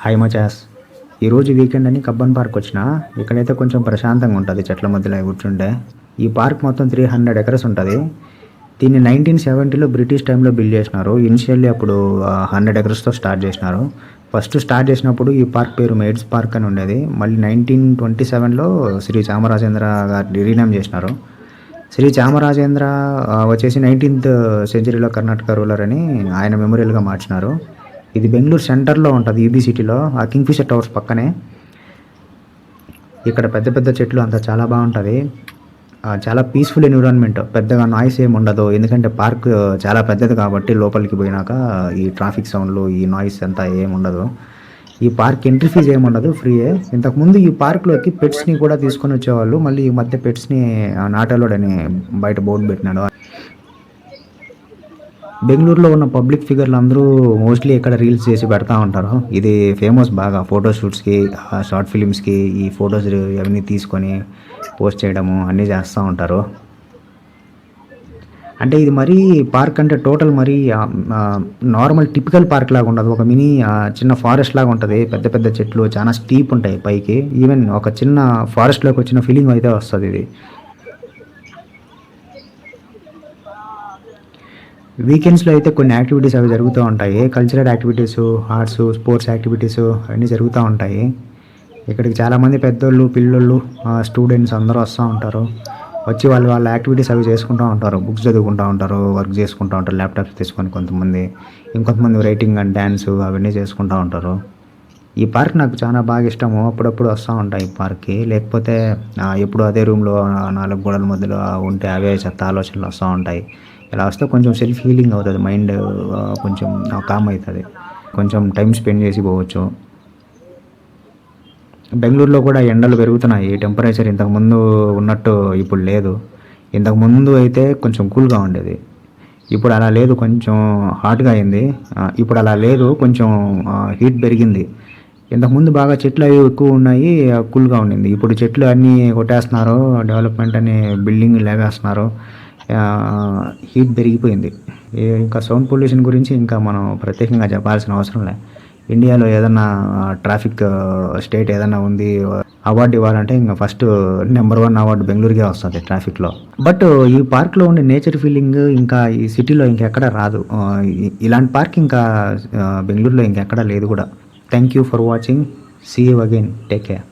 Hi మచాస్. ఈరోజు weekend అని Cubbon park వచ్చిన. ఇక్కడైతే కొంచెం ప్రశాంతంగా ఉంటుంది, చెట్ల మధ్యలో కూర్చుంటే. ఈ పార్క్ మొత్తం 300 ఎకర్స్ ఉంటుంది. దీన్ని 1970లో బ్రిటిష్ టైంలో బిల్డ్ చేసినారు. ఇనిషియల్లీ అప్పుడు 100 ఎకర్స్తో స్టార్ట్ చేసినారు. ఫస్ట్ స్టార్ట్ చేసినప్పుడు ఈ పార్క్ పేరు మెయిడ్స్ పార్క్ అని ఉండేది. మళ్ళీ 1927లో శ్రీ చామరాజేంద్ర గారిని రీనేమ్ చేసినారు. శ్రీ చామరాజేంద్ర వచ్చేసి 19th సెంచరీలో కర్ణాటక రూలర్ అని ఆయన మెమోరియల్గా మార్చినారు. ఇది బెంగళూరు సెంటర్లో ఉంటుంది, ఈబీ సిటీలో, ఆ కింగ్ఫిషర్ టవర్స్ పక్కనే. ఇక్కడ పెద్ద పెద్ద చెట్లు అంతా చాలా బాగుంటుంది. చాలా పీస్ఫుల్ ఎన్విరాన్మెంట్, పెద్దగా నాయిస్ ఏమి ఉండదు. ఎందుకంటే పార్క్ చాలా పెద్దది కాబట్టి లోపలికి పోయినాక ఈ ట్రాఫిక్ సౌండ్లు, ఈ నాయిస్ అంతా ఏమి ఉండదు. ఈ పార్క్ ఎంట్రీ ఫీజు ఏమి ఉండదు, ఫ్రీయే. ఇంతకుముందు ఈ పార్క్లోకి పెట్స్ని కూడా తీసుకొని వచ్చేవాళ్ళు. మళ్ళీ ఈ మధ్య పెట్స్ని నాట్ అలౌడ్ అని బయట బోర్డు పెట్టినాడు. బెంగళూరులో ఉన్న పబ్లిక్ ఫిగర్లు అందరూ మోస్ట్లీ ఇక్కడ రీల్స్ చేసి పెడతా ఉంటారు. ఇది ఫేమస్ బాగా ఫోటోషూట్స్కి, షార్ట్ ఫిలిమ్స్కి ఈ ఫొటోస్ అవన్నీ తీసుకొని పోస్ట్ చేయడము అన్నీ చేస్తూ ఉంటారు. అంటే ఇది మరీ పార్క్ అంటే టోటల్ మరీ నార్మల్ టిపికల్ పార్క్ లాగా ఉండదు. ఒక మినీ చిన్న ఫారెస్ట్ లాగా ఉంటుంది. పెద్ద పెద్ద చెట్లు చాలా స్టీప్ ఉంటాయి పైకి. ఈవెన్ ఒక చిన్న ఫారెస్ట్లోకి వచ్చిన ఫీలింగ్ అయితే వస్తుంది ఇది. వీకెండ్స్లో అయితే కొన్ని యాక్టివిటీస్ అవి జరుగుతూ ఉంటాయి. Cultural activities, arts, sports activities అన్నీ జరుగుతూ ఉంటాయి. ఇక్కడికి చాలామంది పెద్దోళ్ళు, పిల్లోళ్ళు, స్టూడెంట్స్ అందరూ వస్తూ ఉంటారు. వచ్చి వాళ్ళ యాక్టివిటీస్ అవి చేసుకుంటూ ఉంటారు. బుక్స్ చదువుకుంటూ ఉంటారు, వర్క్ చేసుకుంటూ ఉంటారు, ల్యాప్టాప్స్ తీసుకొని కొంతమంది. ఇంకొంతమంది రైటింగ్ అండ్ డ్యాన్స్ అవన్నీ చేసుకుంటూ ఉంటారు. ఈ పార్క్ నాకు చాలా బాగా ఇష్టము. అప్పుడప్పుడు వస్తూ ఉంటాయి ఈ పార్క్కి. లేకపోతే ఎప్పుడు అదే రూమ్లో 4 గోడల మధ్యలో ఉంటే అవే చెత్త ఆలోచనలు వస్తూ ఉంటాయి. ఇలా వస్తే కొంచెం సెల్ఫ్ హీలింగ్ అవుతుంది, మైండ్ కొంచెం కామ్ అవుతుంది. కొంచెం టైం స్పెండ్ చేసి పోవచ్చు. బెంగళూరులో కూడా ఎండలు పెరుగుతున్నాయి. టెంపరేచర్ ఇంతకుముందు ఉన్నట్టు ఇప్పుడు లేదు. ఇంతకుముందు అయితే కొంచెం కూల్గా ఉండేది, ఇప్పుడు అలా లేదు, కొంచెం హాట్గా అయింది. ఇప్పుడు అలా లేదు, కొంచెం హీట్ పెరిగింది. ఇంతకుముందు బాగా చెట్లు అవి ఎక్కువ ఉన్నాయి, కూల్గా ఉండింది. ఇప్పుడు చెట్లు అన్నీ కొట్టేస్తున్నారు, డెవలప్మెంట్ అని బిల్డింగ్ లేవేస్తున్నారు, హీట్ పెరిగిపోయింది. ఇంకా సౌండ్ పొల్యూషన్ గురించి ఇంకా మనం ప్రత్యేకంగా చెప్పాల్సిన అవసరం లే. ఇండియాలో ఏదన్నా ట్రాఫిక్ స్టేట్ ఏదన్నా ఉంది అవార్డు ఇవ్వాలంటే ఇంకా ఫస్ట్ నెంబర్ 1 అవార్డు బెంగళూరుకే వస్తుంది ట్రాఫిక్లో. బట్ ఈ పార్క్లో ఉండే నేచర్ ఫీలింగ్ ఇంకా ఈ సిటీలో ఇంకెక్కడ రాదు. ఇలాంటి పార్క్ ఇంకా బెంగళూరులో ఇంకెక్కడా లేదు కూడా. Thank you for watching. See you again. Take care.